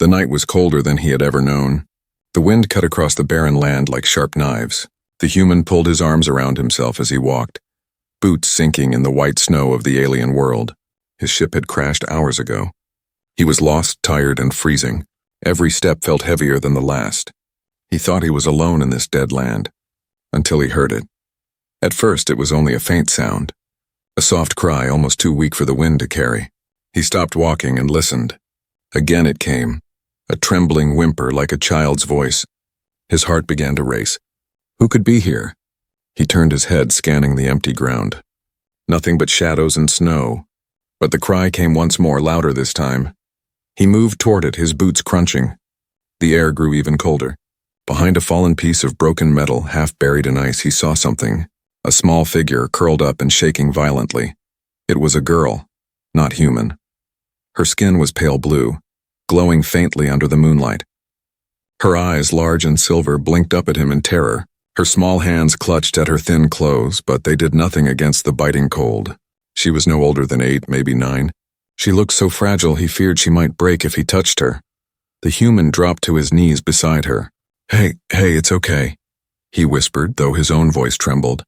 The night was colder than he had ever known. The wind cut across the barren land like sharp knives. The human pulled his arms around himself as he walked, boots sinking in the white snow of the alien world. His ship had crashed hours ago. He was lost, tired, and freezing. Every step felt heavier than the last. He thought he was alone in this dead land, until he heard it. At first, it was only a faint sound, a soft cry almost too weak for the wind to carry. He stopped walking and listened. Again it came, a trembling whimper like a child's voice. His heart began to race. Who could be here? He turned his head, scanning the empty ground. Nothing but shadows and snow. But the cry came once more, louder this time. He moved toward it, his boots crunching. The air grew even colder. Behind a fallen piece of broken metal, half buried in ice, he saw something. A small figure, curled up and shaking violently. It was a girl, not human. Her skin was pale blue, glowing faintly under the moonlight. Her eyes, large and silver, blinked up at him in terror. Her small hands clutched at her thin clothes, but they did nothing against the biting cold. She was no older than 8, maybe 9. She looked so fragile he feared she might break if he touched her. The human dropped to his knees beside her. Hey, it's okay," he whispered, though his own voice trembled.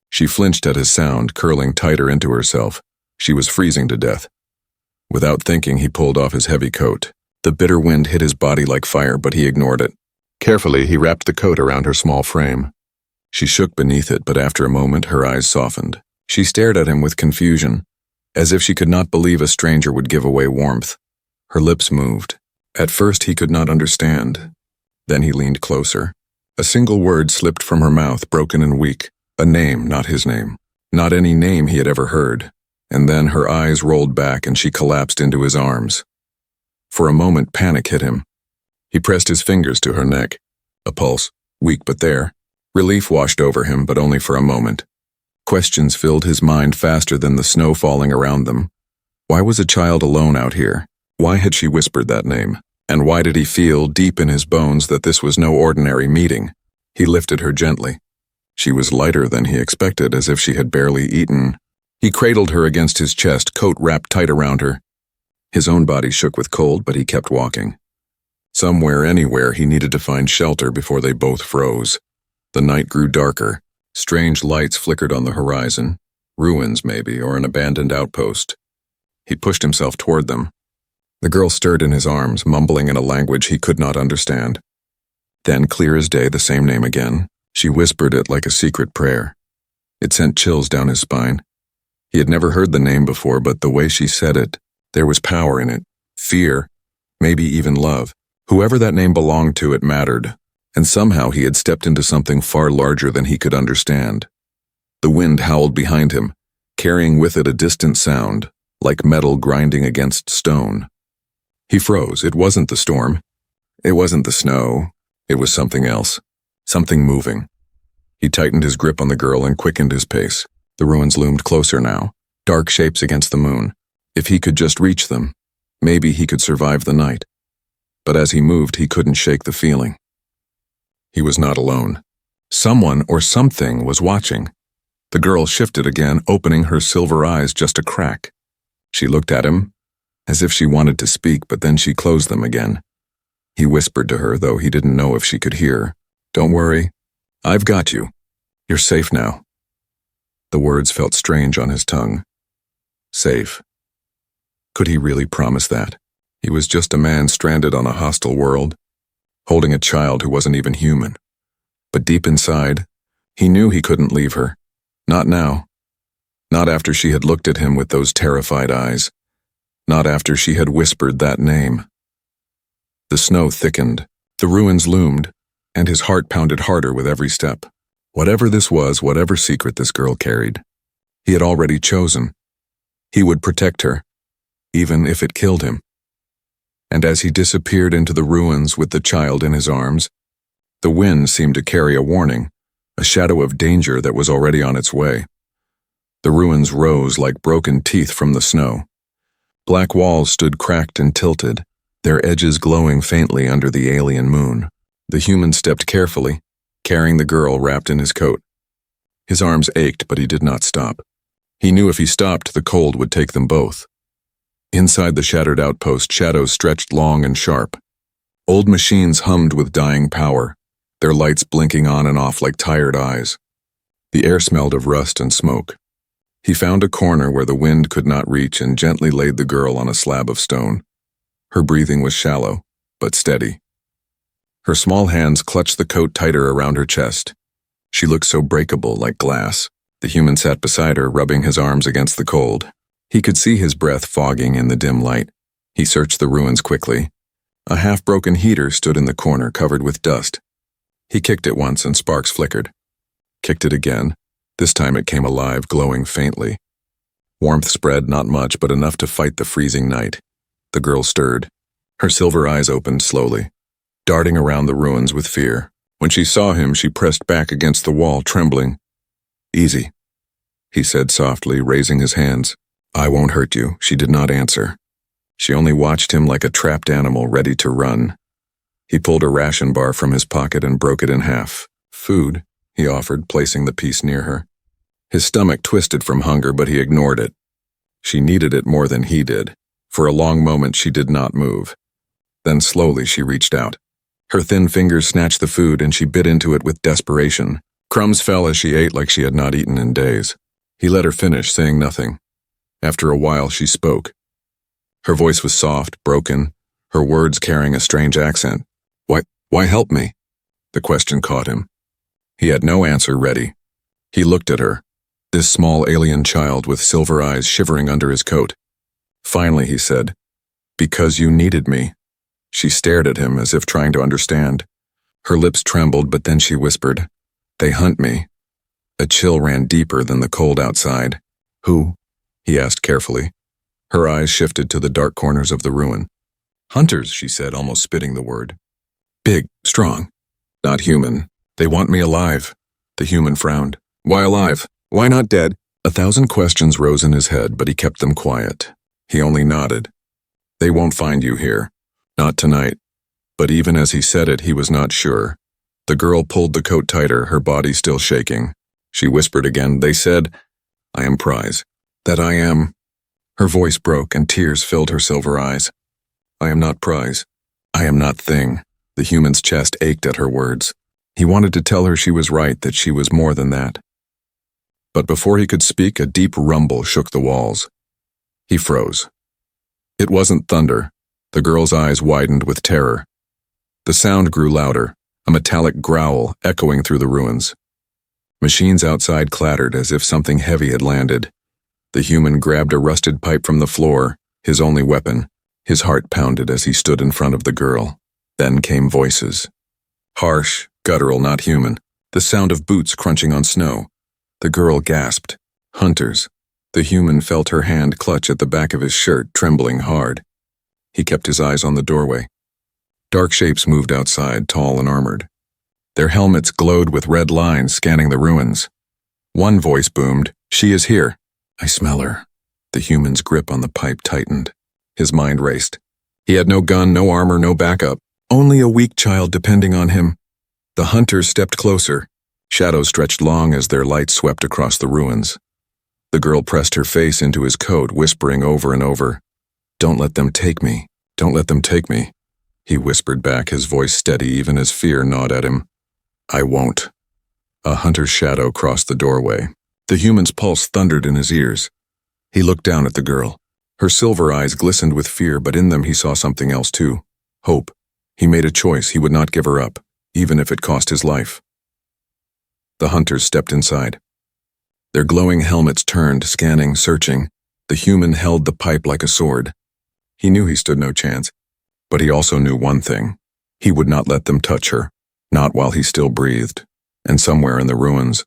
She flinched at his sound, curling tighter into herself. She was freezing to death. Without thinking, he pulled off his heavy coat. The bitter wind hit his body like fire, but he ignored it. Carefully, he wrapped the coat around her small frame. She shook beneath it, but after a moment, her eyes softened. She stared at him with confusion, as if she could not believe a stranger would give away warmth. Her lips moved. At first, he could not understand. Then he leaned closer. A single word slipped from her mouth, broken and weak. A name, not his name. Not any name he had ever heard. And then her eyes rolled back and she collapsed into his arms. For a moment, panic hit him. He pressed his fingers to her neck. A pulse, weak but there. Relief washed over him, but only for a moment. Questions filled his mind faster than the snow falling around them. Why was a child alone out here? Why had she whispered that name? And why did he feel, deep in his bones, that this was no ordinary meeting? He lifted her gently. She was lighter than he expected, as if she had barely eaten. He cradled her against his chest, coat wrapped tight around her. His own body shook with cold, but he kept walking. Somewhere, anywhere, he needed to find shelter before they both froze. The night grew darker. Strange lights flickered on the horizon. Ruins, maybe, or an abandoned outpost. He pushed himself toward them. The girl stirred in his arms, mumbling in a language he could not understand. Then, clear as day, the same name again. She whispered it like a secret prayer. It sent chills down his spine. He had never heard the name before, but the way she said it, there was power in it. Fear, maybe even love. Whoever that name belonged to, it mattered. And somehow he had stepped into something far larger than he could understand. The wind howled behind him, carrying with it a distant sound, like metal grinding against stone. He froze. It wasn't the storm. It wasn't the snow. It was something else. Something moving. He tightened his grip on the girl and quickened his pace. The ruins loomed closer now, dark shapes against the moon. If he could just reach them, maybe he could survive the night. But as he moved, he couldn't shake the feeling. He was not alone. Someone or something was watching. The girl shifted again, opening her silver eyes just a crack. She looked at him, as if she wanted to speak, but then she closed them again. He whispered to her, though he didn't know if she could hear. "Don't worry. I've got you. You're safe now." The words felt strange on his tongue. Safe. Could he really promise that? He was just a man stranded on a hostile world, holding a child who wasn't even human. But deep inside, he knew he couldn't leave her. Not now. Not after she had looked at him with those terrified eyes. Not after she had whispered that name. The snow thickened, the ruins loomed, and his heart pounded harder with every step. Whatever this was, whatever secret this girl carried, he had already chosen. He would protect her, even if it killed him. And as he disappeared into the ruins with the child in his arms, the wind seemed to carry a warning, a shadow of danger that was already on its way. The ruins rose like broken teeth from the snow. Black walls stood cracked and tilted, their edges glowing faintly under the alien moon. The human stepped carefully, carrying the girl wrapped in his coat. His arms ached, but he did not stop. He knew if he stopped, the cold would take them both. Inside the shattered outpost, shadows stretched long and sharp. Old machines hummed with dying power, their lights blinking on and off like tired eyes. The air smelled of rust and smoke. He found a corner where the wind could not reach and gently laid the girl on a slab of stone. Her breathing was shallow, but steady. Her small hands clutched the coat tighter around her chest. She looked so breakable, like glass. The human sat beside her, rubbing his arms against the cold. He could see his breath fogging in the dim light. He searched the ruins quickly. A half-broken heater stood in the corner, covered with dust. He kicked it once and sparks flickered. Kicked it again. This time it came alive, glowing faintly. Warmth spread, not much, but enough to fight the freezing night. The girl stirred. Her silver eyes opened slowly, darting around the ruins with fear. When she saw him, she pressed back against the wall, trembling. "Easy," he said softly, raising his hands. "I won't hurt you." She did not answer. She only watched him like a trapped animal ready to run. He pulled a ration bar from his pocket and broke it in half. "Food," he offered, placing the piece near her. His stomach twisted from hunger, but he ignored it. She needed it more than he did. For a long moment she did not move. Then slowly she reached out. Her thin fingers snatched the food and she bit into it with desperation. Crumbs fell as she ate like she had not eaten in days. He let her finish, saying nothing. After a while she spoke. Her voice was soft, broken, her words carrying a strange accent. Why help me?" The question caught him. He had no answer ready. He looked at her, this small alien child with silver eyes shivering under his coat. Finally he said, "Because you needed me." She stared at him as if trying to understand. Her lips trembled, but then she whispered, "They hunt me." A chill ran deeper than the cold outside. "Who?" he asked carefully. Her eyes shifted to the dark corners of the ruin. "Hunters," she said, almost spitting the word. "Big, strong. Not human. They want me alive." The human frowned. "Why alive? Why not dead?" 1,000 questions rose in his head, but he kept them quiet. He only nodded. "They won't find you here. Not tonight." But even as he said it, he was not sure. The girl pulled the coat tighter, her body still shaking. She whispered again, "They said, I am prize. That I am." Her voice broke and tears filled her silver eyes. "I am not prize. I am not thing." The human's chest ached at her words. He wanted to tell her she was right, that she was more than that. But before he could speak, a deep rumble shook the walls. He froze. It wasn't thunder. The girl's eyes widened with terror. The sound grew louder, a metallic growl echoing through the ruins. Machines outside clattered as if something heavy had landed. The human grabbed a rusted pipe from the floor, his only weapon. His heart pounded as he stood in front of the girl. Then came voices. Harsh, guttural, not human. The sound of boots crunching on snow. The girl gasped. Hunters. The human felt her hand clutch at the back of his shirt, trembling hard. He kept his eyes on the doorway. Dark shapes moved outside, tall and armored. Their helmets glowed with red lines scanning the ruins. One voice boomed, "She is here." "I smell her." The human's grip on the pipe tightened. His mind raced. He had no gun, no armor, no backup. Only a weak child depending on him. The hunters stepped closer. Shadows stretched long as their light swept across the ruins. The girl pressed her face into his coat, whispering over and over, "Don't let them take me. Don't let them take me." He whispered back, his voice steady even as fear gnawed at him. "I won't." A hunter's shadow crossed the doorway. The human's pulse thundered in his ears. He looked down at the girl. Her silver eyes glistened with fear, but in them he saw something else too. Hope. He made a choice. He would not give her up, even if it cost his life. The hunters stepped inside. Their glowing helmets turned, scanning, searching. The human held the pipe like a sword. He knew he stood no chance, but he also knew one thing. He would not let them touch her, not while he still breathed. And somewhere in the ruins,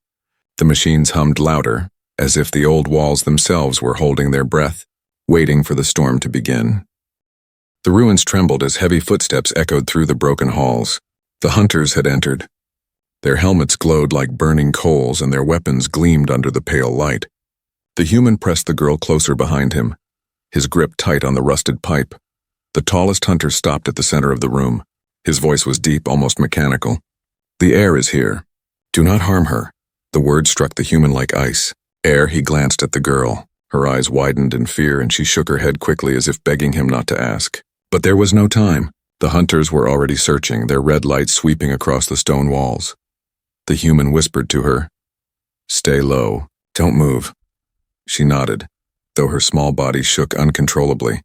the machines hummed louder, as if the old walls themselves were holding their breath, waiting for the storm to begin. The ruins trembled as heavy footsteps echoed through the broken halls. The hunters had entered. Their helmets glowed like burning coals and their weapons gleamed under the pale light. The human pressed the girl closer behind him, his grip tight on the rusted pipe. The tallest hunter stopped at the center of the room. His voice was deep, almost mechanical. "The air is here. Do not harm her." The word struck the human like ice. Air, he glanced at the girl. Her eyes widened in fear and she shook her head quickly as if begging him not to ask. But there was no time. The hunters were already searching, their red lights sweeping across the stone walls. The human whispered to her, "Stay low, don't move." She nodded, though her small body shook uncontrollably.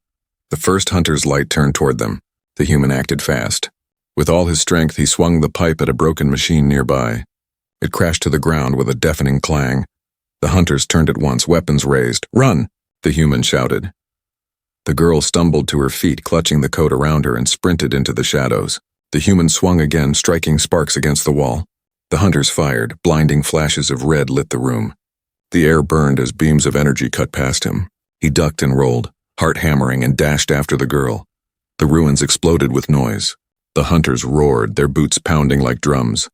The first hunter's light turned toward them. The human acted fast. With all his strength, he swung the pipe at a broken machine nearby. It crashed to the ground with a deafening clang. The hunters turned at once, weapons raised. "Run!" the human shouted. The girl stumbled to her feet, clutching the coat around her, and sprinted into the shadows. The human swung again, striking sparks against the wall. The hunters fired. Blinding flashes of red lit the room. The air burned as beams of energy cut past him. He ducked and rolled, heart hammering, and dashed after the girl. The ruins exploded with noise. The hunters roared, their boots pounding like drums.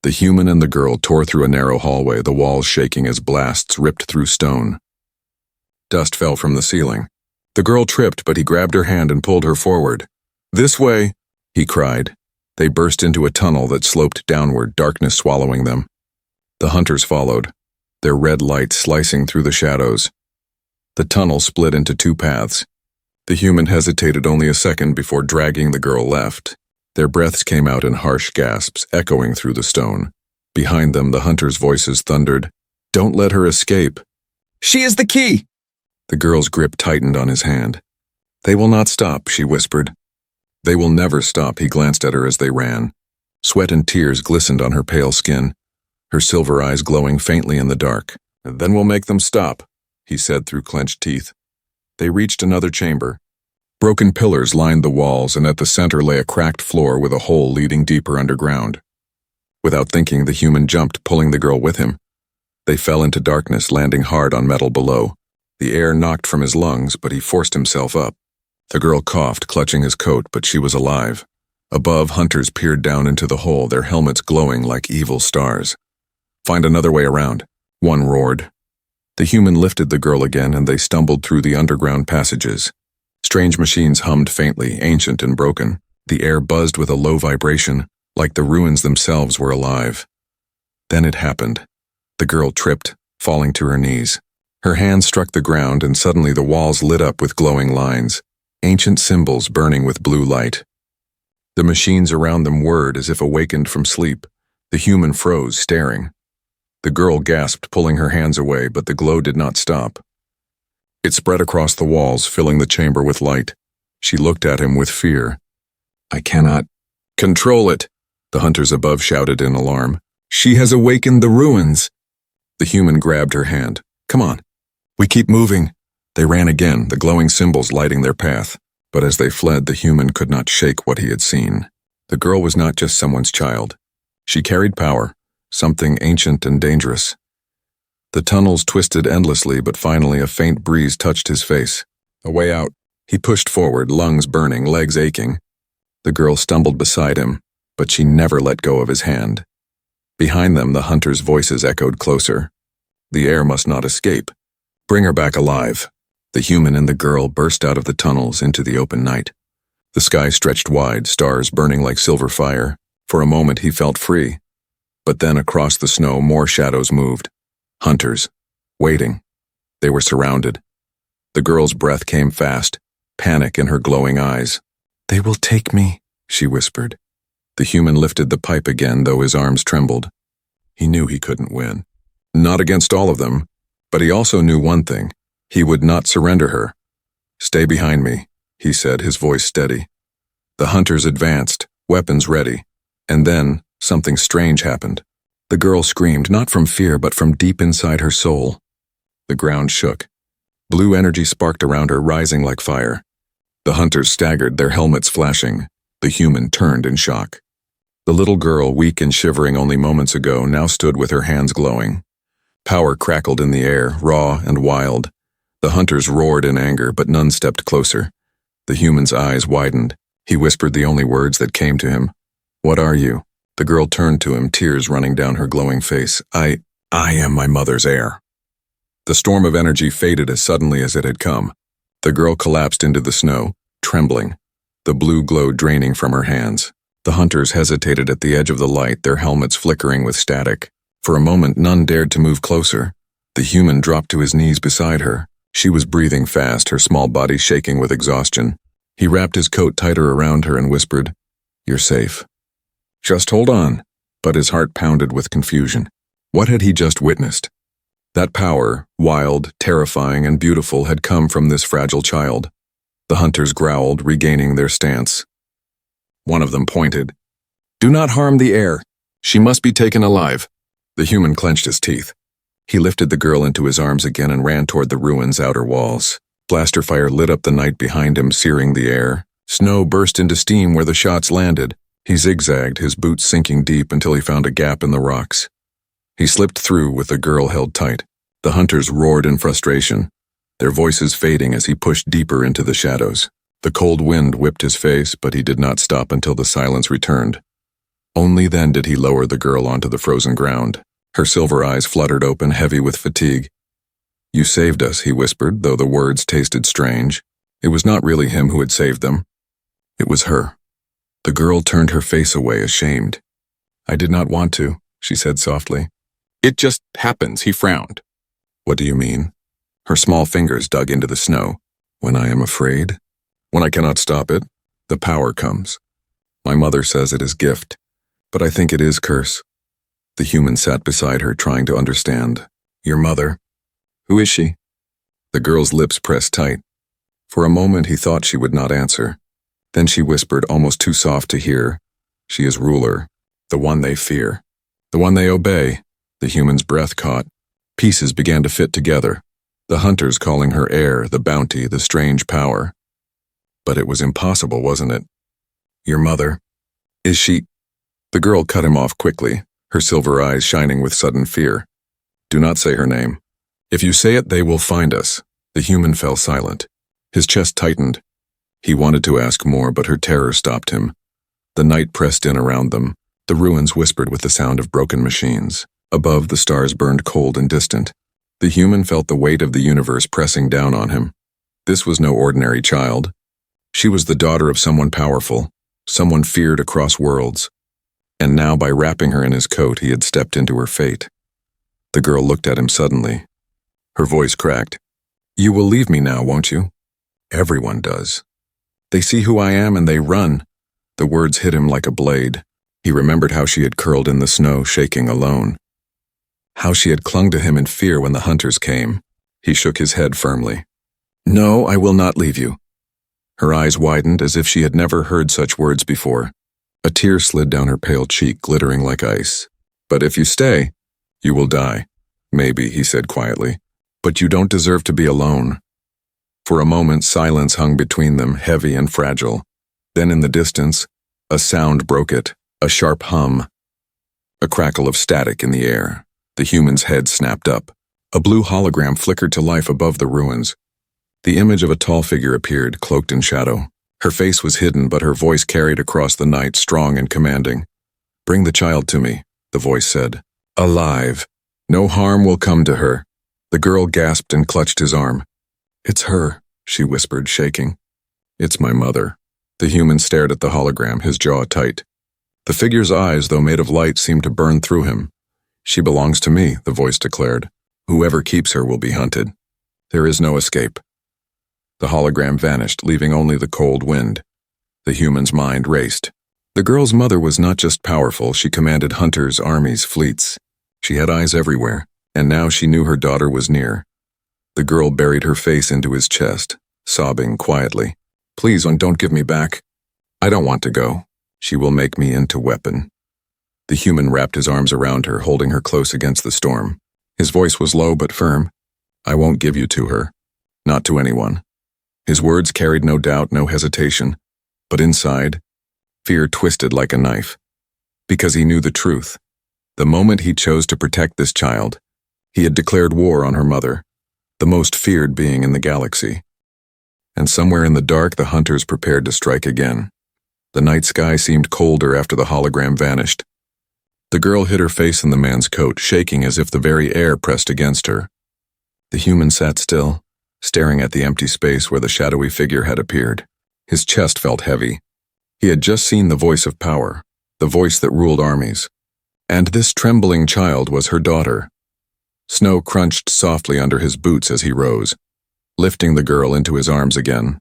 The human and the girl tore through a narrow hallway, the walls shaking as blasts ripped through stone. Dust fell from the ceiling. The girl tripped, but he grabbed her hand and pulled her forward. "This way!" he cried. They burst into a tunnel that sloped downward, darkness swallowing them. The hunters followed, their red light slicing through the shadows. The tunnel split into two paths. The human hesitated only a second before dragging the girl left. Their breaths came out in harsh gasps, echoing through the stone. Behind them, the hunters' voices thundered, "Don't let her escape." "She is the key!" The girl's grip tightened on his hand. "They will not stop," she whispered. "They will never stop," he glanced at her as they ran. Sweat and tears glistened on her pale skin, her silver eyes glowing faintly in the dark. "Then we'll make them stop," he said through clenched teeth. They reached another chamber. Broken pillars lined the walls, and at the center lay a cracked floor with a hole leading deeper underground. Without thinking, the human jumped, pulling the girl with him. They fell into darkness, landing hard on metal below. The air knocked from his lungs, but he forced himself up. The girl coughed, clutching his coat, but she was alive. Above, hunters peered down into the hole, their helmets glowing like evil stars. "Find another way around," one roared. The human lifted the girl again, and they stumbled through the underground passages. Strange machines hummed faintly, ancient and broken. The air buzzed with a low vibration, like the ruins themselves were alive. Then it happened. The girl tripped, falling to her knees. Her hands struck the ground, and suddenly the walls lit up with glowing lines, ancient symbols burning with blue light. The machines around them whirred as if awakened from sleep. The human froze, staring. The girl gasped, pulling her hands away, but the glow did not stop. It spread across the walls, filling the chamber with light. She looked at him with fear. "I cannot control it," the hunters above shouted in alarm. "She has awakened the ruins." The human grabbed her hand. "Come on. We keep moving." They ran again, the glowing symbols lighting their path. But as they fled, the human could not shake what he had seen. The girl was not just someone's child. She carried power, something ancient and dangerous. The tunnels twisted endlessly, but finally a faint breeze touched his face. A way out. He pushed forward, lungs burning, legs aching. The girl stumbled beside him, but she never let go of his hand. Behind them, the hunters' voices echoed closer. The air must not escape. Bring her back alive. The human and the girl burst out of the tunnels into the open night. The sky stretched wide, stars burning like silver fire. For a moment he felt free. But then across the snow more shadows moved. Hunters, waiting. They were surrounded. The girl's breath came fast, panic in her glowing eyes. "They will take me," she whispered. The human lifted the pipe again, though his arms trembled. He knew he couldn't win. Not against all of them, but he also knew one thing. He would not surrender her. "Stay behind me," he said, his voice steady. The hunters advanced, weapons ready, and then something strange happened. The girl screamed, not from fear, but from deep inside her soul. The ground shook. Blue energy sparked around her, rising like fire. The hunters staggered, their helmets flashing. The human turned in shock. The little girl, weak and shivering only moments ago, now stood with her hands glowing. Power crackled in the air, raw and wild. The hunters roared in anger, but none stepped closer. The human's eyes widened. He whispered the only words that came to him. "What are you?" The girl turned to him, tears running down her glowing face. I am my mother's heir." The storm of energy faded as suddenly as it had come. The girl collapsed into the snow, trembling, the blue glow draining from her hands. The hunters hesitated at the edge of the light, their helmets flickering with static. For a moment, none dared to move closer. The human dropped to his knees beside her. She was breathing fast, her small body shaking with exhaustion. He wrapped his coat tighter around her and whispered, "You're safe. Just hold on." But his heart pounded with confusion. What had he just witnessed? That power, wild, terrifying, and beautiful, had come from this fragile child. The hunters growled, regaining their stance. One of them pointed. "Do not harm the heir. She must be taken alive." The human clenched his teeth. He lifted the girl into his arms again and ran toward the ruins' outer walls. Blaster fire lit up the night behind him, searing the air. Snow burst into steam where the shots landed. He zigzagged, his boots sinking deep until he found a gap in the rocks. He slipped through with the girl held tight. The hunters roared in frustration, their voices fading as he pushed deeper into the shadows. The cold wind whipped his face, but he did not stop until the silence returned. Only then did he lower the girl onto the frozen ground. Her silver eyes fluttered open, heavy with fatigue. "You saved us," he whispered, though the words tasted strange. It was not really him who had saved them. It was her. The girl turned her face away, ashamed. "I did not want to," she said softly. "It just happens," he frowned. "What do you mean?" Her small fingers dug into the snow. "When I am afraid, when I cannot stop it, the power comes. My mother says it is gift, but I think it is curse." The human sat beside her, trying to understand. "Your mother? Who is she?" The girl's lips pressed tight. For a moment he thought she would not answer. Then she whispered, almost too soft to hear, "She is ruler, the one they fear, the one they obey." The human's breath caught. Pieces began to fit together. The hunters calling her heir, the bounty, the strange power. But it was impossible, wasn't it? "Your mother? Is she—" The girl cut him off quickly, her silver eyes shining with sudden fear. "Do not say her name. If you say it, they will find us." The human fell silent. His chest tightened. He wanted to ask more, but her terror stopped him. The night pressed in around them. The ruins whispered with the sound of broken machines. Above, the stars burned cold and distant. The human felt the weight of the universe pressing down on him. This was no ordinary child. She was the daughter of someone powerful, someone feared across worlds. And now, by wrapping her in his coat, he had stepped into her fate. The girl looked at him suddenly. Her voice cracked. "You will leave me now, won't you?" "Everyone does. They see who I am and they run." The words hit him like a blade. He remembered how she had curled in the snow, shaking alone. How she had clung to him in fear when the hunters came. He shook his head firmly. "No, I will not leave you." Her eyes widened as if she had never heard such words before. A tear slid down her pale cheek, glittering like ice. "But if you stay, you will die." "Maybe," he said quietly. "But you don't deserve to be alone." For a moment, silence hung between them, heavy and fragile. Then in the distance, a sound broke it, a sharp hum, a crackle of static in the air. The human's head snapped up. A blue hologram flickered to life above the ruins. The image of a tall figure appeared, cloaked in shadow. Her face was hidden, but her voice carried across the night, strong and commanding. "Bring the child to me," the voice said. "Alive. No harm will come to her." The girl gasped and clutched his arm. "It's her," she whispered, shaking. "It's my mother." The human stared at the hologram, his jaw tight. The figure's eyes, though made of light, seemed to burn through him. "She belongs to me," the voice declared. "Whoever keeps her will be hunted. There is no escape." The hologram vanished, leaving only the cold wind. The human's mind raced. The girl's mother was not just powerful, she commanded hunters, armies, fleets. She had eyes everywhere, and now she knew her daughter was near. The girl buried her face into his chest, sobbing quietly. "Please, don't give me back. I don't want to go. She will make me into weapon." The human wrapped his arms around her, holding her close against the storm. His voice was low but firm. "I won't give you to her. Not to anyone." His words carried no doubt, no hesitation. But inside, fear twisted like a knife. Because he knew the truth. The moment he chose to protect this child, he had declared war on her mother, the most feared being in the galaxy. And somewhere in the dark, the hunters prepared to strike again. The night sky seemed colder after the hologram vanished. The girl hid her face in the man's coat, shaking as if the very air pressed against her. The human sat still, staring at the empty space where the shadowy figure had appeared. His chest felt heavy. He had just seen the voice of power, the voice that ruled armies. And this trembling child was her daughter. Snow crunched softly under his boots as he rose, lifting the girl into his arms again.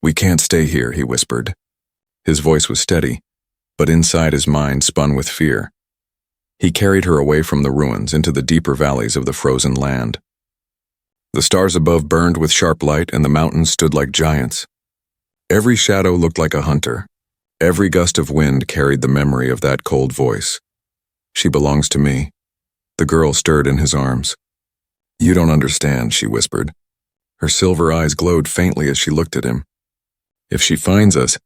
"We can't stay here," he whispered. His voice was steady, but inside his mind spun with fear. He carried her away from the ruins into the deeper valleys of the frozen land. The stars above burned with sharp light, and the mountains stood like giants. Every shadow looked like a hunter. Every gust of wind carried the memory of that cold voice. "She belongs to me." The girl stirred in his arms. "You don't understand," she whispered. Her silver eyes glowed faintly as she looked at him. "If she finds us,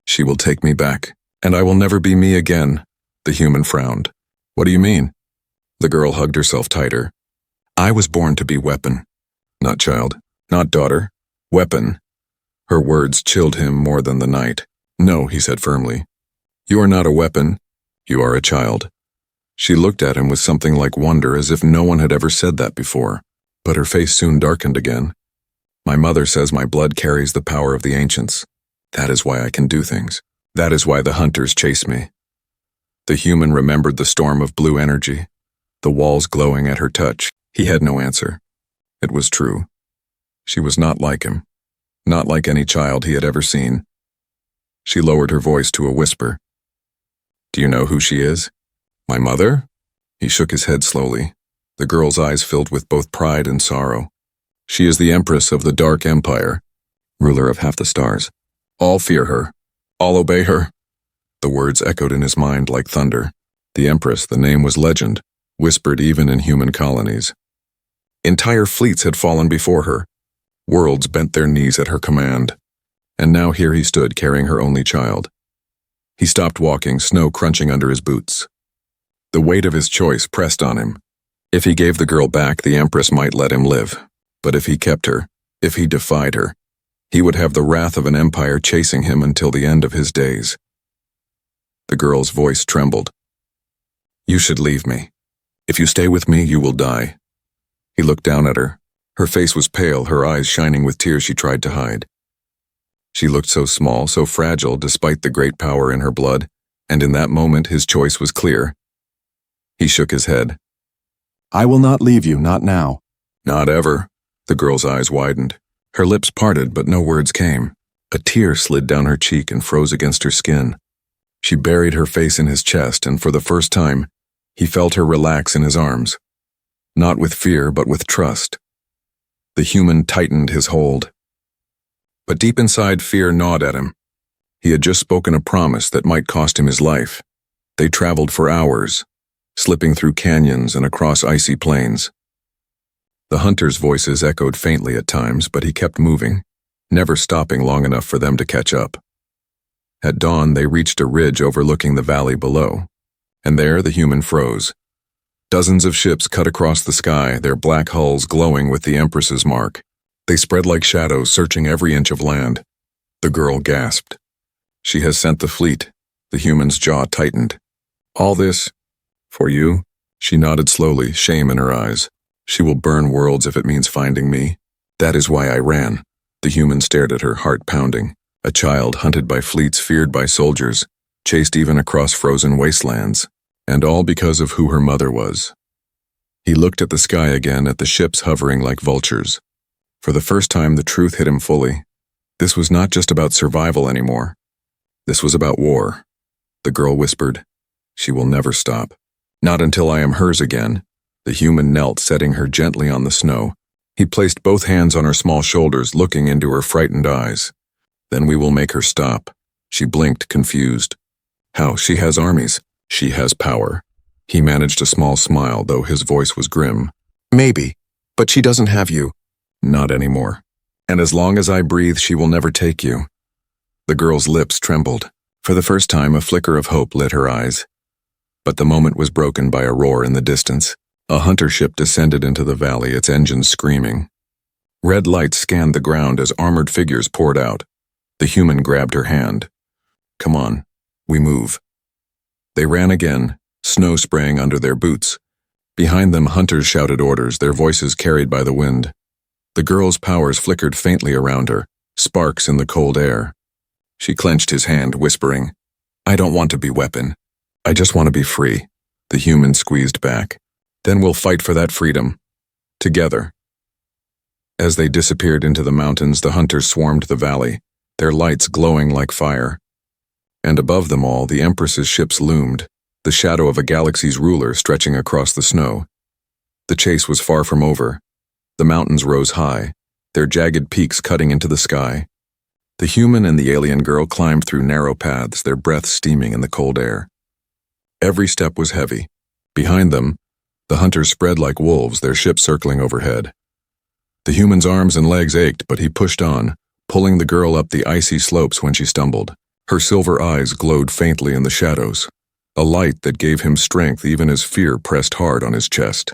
she will take me back, and I will never be me again." The human frowned. "What do you mean?" The girl hugged herself tighter. "I was born to be weapon. Not child, not daughter. Weapon." Her words chilled him more than the night. "No," he said firmly. "You are not a weapon. You are a child." She looked at him with something like wonder, as if no one had ever said that before. But her face soon darkened again. "My mother says my blood carries the power of the ancients. That is why I can do things. That is why the hunters chase me." The human remembered the storm of blue energy, the walls glowing at her touch. He had no answer. It was true. She was not like him, not like any child he had ever seen. She lowered her voice to a whisper. "Do you know who she is?" "My mother?" He shook his head slowly. The girl's eyes filled with both pride and sorrow. "She is the Empress of the Dark Empire, ruler of half the stars. All fear her. All obey her." The words echoed in his mind like thunder. The Empress, the name was legend, whispered even in human colonies. Entire fleets had fallen before her. Worlds bent their knees at her command. And now here he stood carrying her only child. He stopped walking, snow crunching under his boots. The weight of his choice pressed on him. If he gave the girl back, the Empress might let him live. But if he kept her, if he defied her, he would have the wrath of an empire chasing him until the end of his days. The girl's voice trembled. "You should leave me. If you stay with me, you will die." He looked down at her. Her face was pale, her eyes shining with tears she tried to hide. She looked so small, so fragile, despite the great power in her blood, and in that moment his choice was clear. He shook his head. "I will not leave you, not now." "Not ever." The girl's eyes widened. Her lips parted, but no words came. A tear slid down her cheek and froze against her skin. She buried her face in his chest, and for the first time, he felt her relax in his arms. Not with fear, but with trust. The human tightened his hold. But deep inside, fear gnawed at him. He had just spoken a promise that might cost him his life. They traveled for hours, slipping through canyons and across icy plains. The hunters' voices echoed faintly at times, but he kept moving, never stopping long enough for them to catch up. At dawn, they reached a ridge overlooking the valley below, and there the human froze. Dozens of ships cut across the sky, their black hulls glowing with the Empress's mark. They spread like shadows, searching every inch of land. The girl gasped. "She has sent the fleet." The human's jaw tightened. "All this for you?" She nodded slowly, shame in her eyes. "She will burn worlds if it means finding me. That is why I ran." The human stared at her, heart pounding. A child hunted by fleets, feared by soldiers, chased even across frozen wastelands, and all because of who her mother was. He looked at the sky again, at the ships hovering like vultures. For the first time, the truth hit him fully. This was not just about survival anymore. This was about war. The girl whispered, "She will never stop. Not until I am hers again." The human knelt, setting her gently on the snow. He placed both hands on her small shoulders, looking into her frightened eyes. "Then we will make her stop." She blinked, confused. "How? She has armies. She has power." He managed a small smile, though his voice was grim. "Maybe, but she doesn't have you." "Not anymore. And as long as I breathe, she will never take you." The girl's lips trembled. For the first time, a flicker of hope lit her eyes. But the moment was broken by a roar in the distance. A hunter ship descended into the valley, its engines screaming. Red lights scanned the ground as armored figures poured out. The human grabbed her hand. "Come on, we move." They ran again, snow spraying under their boots. Behind them, hunters shouted orders, their voices carried by the wind. The girl's powers flickered faintly around her, sparks in the cold air. She clenched his hand, whispering, "I don't want to be weapon. I just want to be free." The human squeezed back. "Then we'll fight for that freedom. Together." As they disappeared into the mountains, the hunters swarmed the valley, their lights glowing like fire. And above them all, the Empress's ships loomed, the shadow of a galaxy's ruler stretching across the snow. The chase was far from over. The mountains rose high, their jagged peaks cutting into the sky. The human and the alien girl climbed through narrow paths, their breath steaming in the cold air. Every step was heavy. Behind them, the hunters spread like wolves, their ship circling overhead. The human's arms and legs ached, but he pushed on, pulling the girl up the icy slopes when she stumbled. Her silver eyes glowed faintly in the shadows, a light that gave him strength even as fear pressed hard on his chest.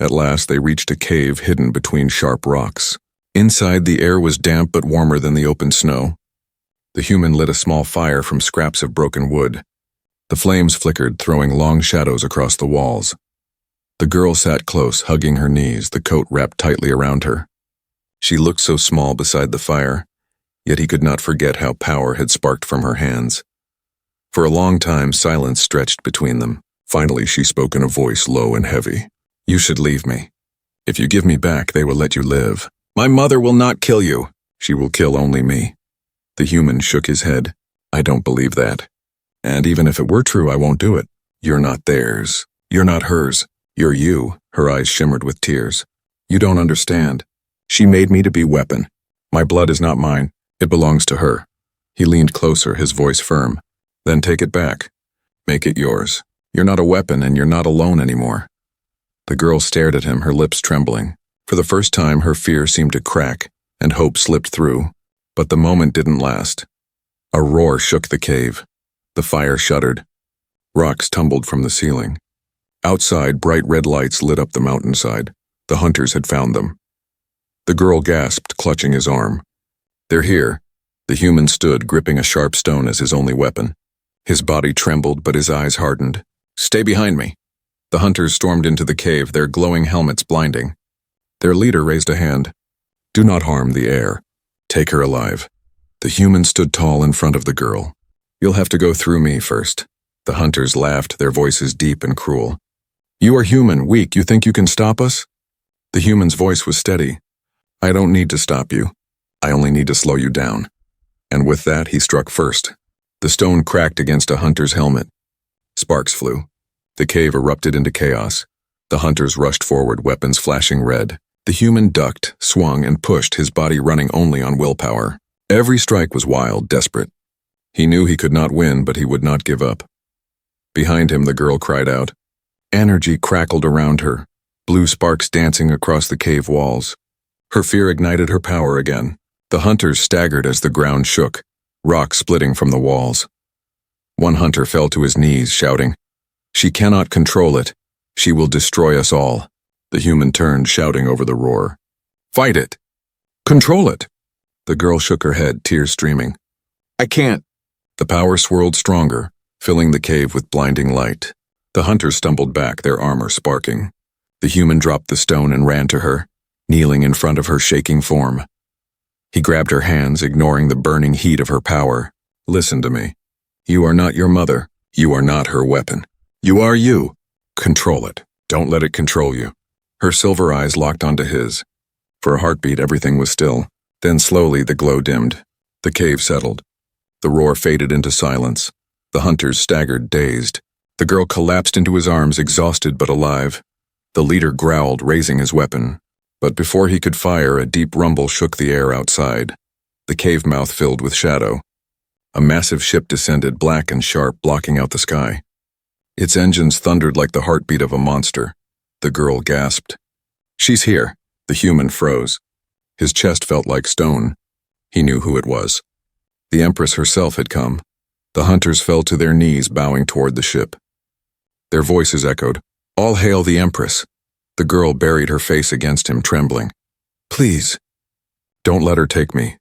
At last they reached a cave hidden between sharp rocks. Inside, the air was damp but warmer than the open snow. The human lit a small fire from scraps of broken wood. The flames flickered, throwing long shadows across the walls. The girl sat close, hugging her knees, the coat wrapped tightly around her. She looked so small beside the fire, yet he could not forget how power had sparked from her hands. For a long time, silence stretched between them. Finally, she spoke in a voice low and heavy. "You should leave me. If you give me back, they will let you live. My mother will not kill you. She will kill only me." The human shook his head. "I don't believe that. And even if it were true, I won't do it. You're not theirs. You're not hers. You're you." Her eyes shimmered with tears. "You don't understand. She made me to be weapon. My blood is not mine. It belongs to her." He leaned closer, his voice firm. "Then take it back. Make it yours. You're not a weapon and you're not alone anymore." The girl stared at him, her lips trembling. For the first time, her fear seemed to crack, and hope slipped through. But the moment didn't last. A roar shook the cave. The fire shuddered. Rocks tumbled from the ceiling. Outside, bright red lights lit up the mountainside. The hunters had found them. The girl gasped, clutching his arm. "They're here." The human stood, gripping a sharp stone as his only weapon. His body trembled, but his eyes hardened. "Stay behind me." The hunters stormed into the cave, their glowing helmets blinding. Their leader raised a hand. "Do not harm the heir. Take her alive." The human stood tall in front of the girl. "You'll have to go through me first." The hunters laughed, their voices deep and cruel. "You are human, weak. You think you can stop us?" The human's voice was steady. "I don't need to stop you. I only need to slow you down." And with that, he struck first. The stone cracked against a hunter's helmet. Sparks flew. The cave erupted into chaos. The hunters rushed forward, weapons flashing red. The human ducked, swung, and pushed, his body running only on willpower. Every strike was wild, desperate. He knew he could not win, but he would not give up. Behind him, the girl cried out. Energy crackled around her, blue sparks dancing across the cave walls. Her fear ignited her power again. The hunters staggered as the ground shook, rocks splitting from the walls. One hunter fell to his knees, shouting, "She cannot control it. She will destroy us all." The human turned, shouting over the roar. "Fight it! Control it!" The girl shook her head, tears streaming. "I can't." The power swirled stronger, filling the cave with blinding light. The hunters stumbled back, their armor sparking. The human dropped the stone and ran to her, kneeling in front of her shaking form. He grabbed her hands, ignoring the burning heat of her power. "Listen to me. You are not your mother. You are not her weapon. You are you. Control it. Don't let it control you." Her silver eyes locked onto his. For a heartbeat, everything was still. Then slowly the glow dimmed. The cave settled. The roar faded into silence. The hunters staggered, dazed. The girl collapsed into his arms, exhausted but alive. The leader growled, raising his weapon. But before he could fire, a deep rumble shook the air outside. The cave mouth filled with shadow. A massive ship descended, black and sharp, blocking out the sky. Its engines thundered like the heartbeat of a monster. The girl gasped. "She's here." The human froze. His chest felt like stone. He knew who it was. The Empress herself had come. The hunters fell to their knees, bowing toward the ship. Their voices echoed, "All hail the Empress." The girl buried her face against him, trembling. "Please, don't let her take me."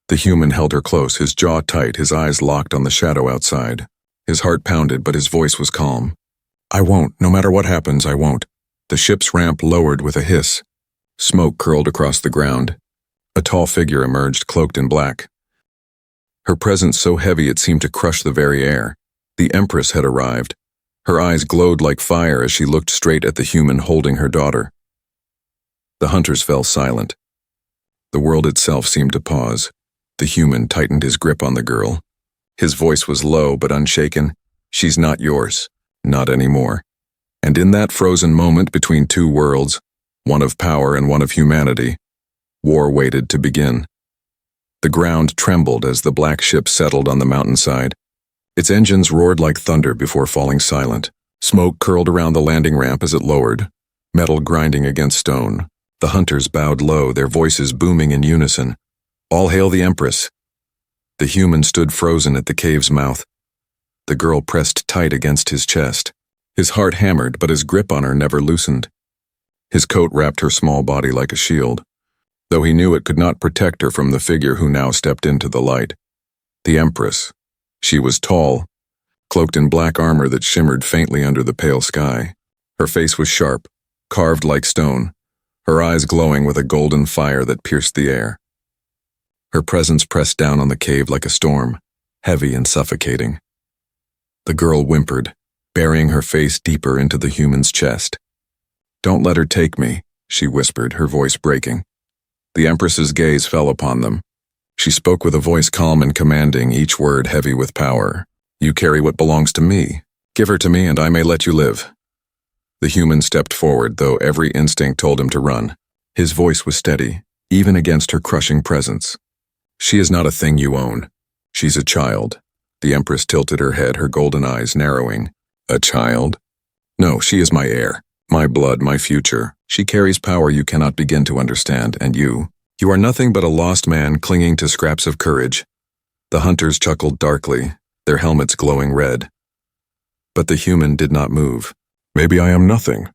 The human held her close, his jaw tight, his eyes locked on the shadow outside. His heart pounded, but his voice was calm. "I won't. No matter what happens, I won't." The ship's ramp lowered with a hiss. Smoke curled across the ground. A tall figure emerged, cloaked in black. Her presence so heavy it seemed to crush the very air. The Empress had arrived. Her eyes glowed like fire as she looked straight at the human holding her daughter. The hunters fell silent. The world itself seemed to pause. The human tightened his grip on the girl. His voice was low but unshaken. She's not yours. Not anymore. And in that frozen moment between two worlds, one of power and one of humanity, war waited to begin. The ground trembled as the black ship settled on the mountainside. Its engines roared like thunder before falling silent. Smoke curled around the landing ramp as it lowered, metal grinding against stone. The hunters bowed low, their voices booming in unison. All hail the Empress. The human stood frozen at the cave's mouth. The girl pressed tight against his chest. His heart hammered, but his grip on her never loosened. His coat wrapped her small body like a shield, though he knew it could not protect her from the figure who now stepped into the light. The Empress. She was tall, cloaked in black armor that shimmered faintly under the pale sky. Her face was sharp, carved like stone, her eyes glowing with a golden fire that pierced the air. Her presence pressed down on the cave like a storm, heavy and suffocating. The girl whimpered, burying her face deeper into the human's chest. "Don't let her take me," she whispered, her voice breaking. The Empress's gaze fell upon them. She spoke with a voice calm and commanding, each word heavy with power. "You carry what belongs to me. Give her to me and I may let you live." The human stepped forward, though every instinct told him to run. His voice was steady, even against her crushing presence. "She is not a thing you own. She's a child." The Empress tilted her head, her golden eyes narrowing. "A child? No, she is my heir, my blood, my future. She carries power you cannot begin to understand, and you are nothing but a lost man clinging to scraps of courage." The hunters chuckled darkly, their helmets glowing red. But the human did not move. "Maybe I am nothing.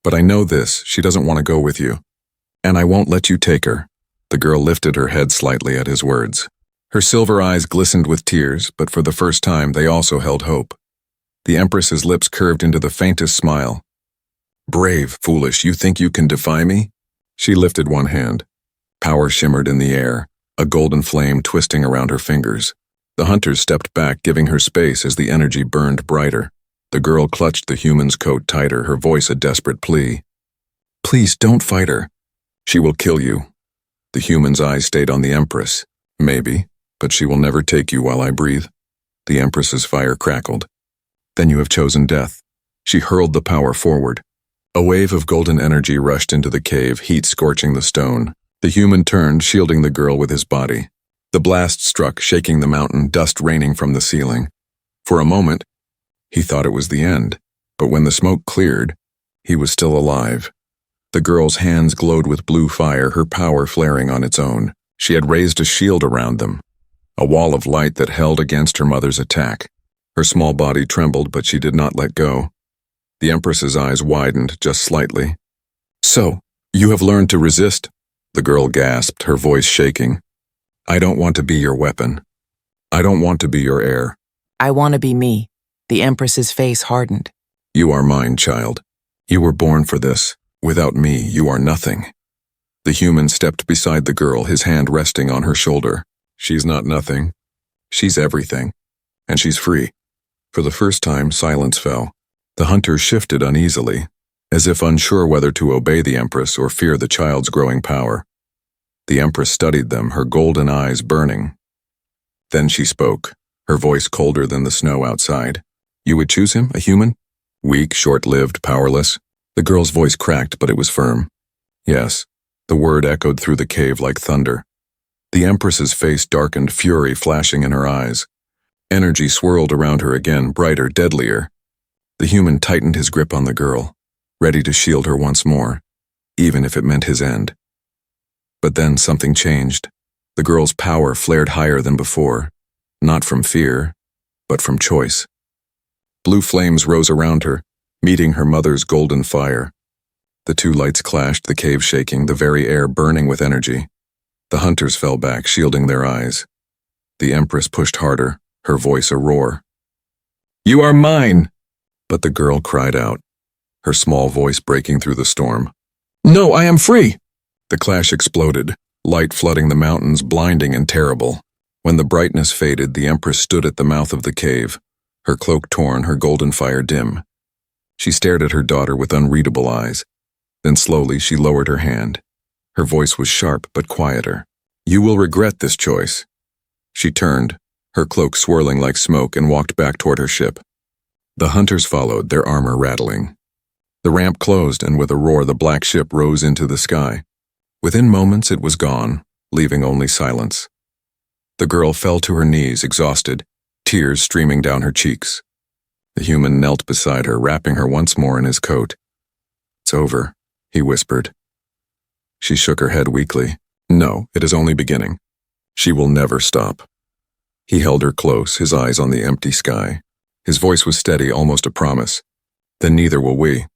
But I know this, she doesn't want to go with you. And I won't let you take her." The girl lifted her head slightly at his words. Her silver eyes glistened with tears, but for the first time they also held hope. The Empress's lips curved into the faintest smile. "Brave, foolish, you think you can defy me?" She lifted one hand. Power shimmered in the air, a golden flame twisting around her fingers. The hunters stepped back, giving her space as the energy burned brighter. The girl clutched the human's coat tighter, her voice a desperate plea. "Please don't fight her. She will kill you." The human's eyes stayed on the Empress. "Maybe, but she will never take you while I breathe." The Empress's fire crackled. "Then you have chosen death." She hurled the power forward. A wave of golden energy rushed into the cave, heat scorching the stone. The human turned, shielding the girl with his body. The blast struck, shaking the mountain, dust raining from the ceiling. For a moment, he thought it was the end, but when the smoke cleared, he was still alive. The girl's hands glowed with blue fire, her power flaring on its own. She had raised a shield around them, a wall of light that held against her mother's attack. Her small body trembled, but she did not let go. The Empress's eyes widened just slightly. "So, you have learned to resist?" The girl gasped, her voice shaking. "I don't want to be your weapon. I don't want to be your heir." "I want to be me." The Empress's face hardened. "You are mine, child. You were born for this. Without me, you are nothing." The human stepped beside the girl, his hand resting on her shoulder. "She's not nothing. She's everything. And she's free." For the first time, silence fell. The hunters shifted uneasily, as if unsure whether to obey the Empress or fear the child's growing power. The Empress studied them, her golden eyes burning. Then she spoke, her voice colder than the snow outside. "You would choose him, a human? Weak, short-lived, powerless?" The girl's voice cracked, but it was firm. "Yes." The word echoed through the cave like thunder. The Empress's face darkened, fury flashing in her eyes. Energy swirled around her again, brighter, deadlier. The human tightened his grip on the girl, ready to shield her once more, even if it meant his end. But then something changed. The girl's power flared higher than before, not from fear, but from choice. Blue flames rose around her, meeting her mother's golden fire. The two lights clashed, the cave shaking, the very air burning with energy. The hunters fell back, shielding their eyes. The Empress pushed harder, her voice a roar. "You are mine!" But the girl cried out, her small voice breaking through the storm. "No, I am free!" The clash exploded, light flooding the mountains, blinding and terrible. When the brightness faded, the Empress stood at the mouth of the cave, her cloak torn, her golden fire dim. She stared at her daughter with unreadable eyes. Then slowly she lowered her hand. Her voice was sharp but quieter. "You will regret this choice. She turned, her cloak swirling like smoke, and walked back toward her ship. The hunters followed, their armor rattling. The ramp closed, and with a roar the black ship rose into the sky. Within moments it was gone, leaving only silence. The girl fell to her knees, exhausted, tears streaming down her cheeks. The human knelt beside her, wrapping her once more in his coat. "It's over," he whispered. She shook her head weakly. "No, it is only beginning. She will never stop." He held her close, his eyes on the empty sky. His voice was steady, almost a promise. "Then neither will we."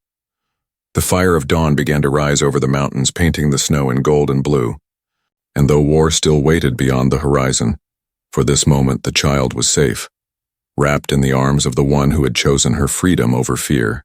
The fire of dawn began to rise over the mountains, painting the snow in gold and blue. And though war still waited beyond the horizon, for this moment the child was safe, wrapped in the arms of the one who had chosen her freedom over fear.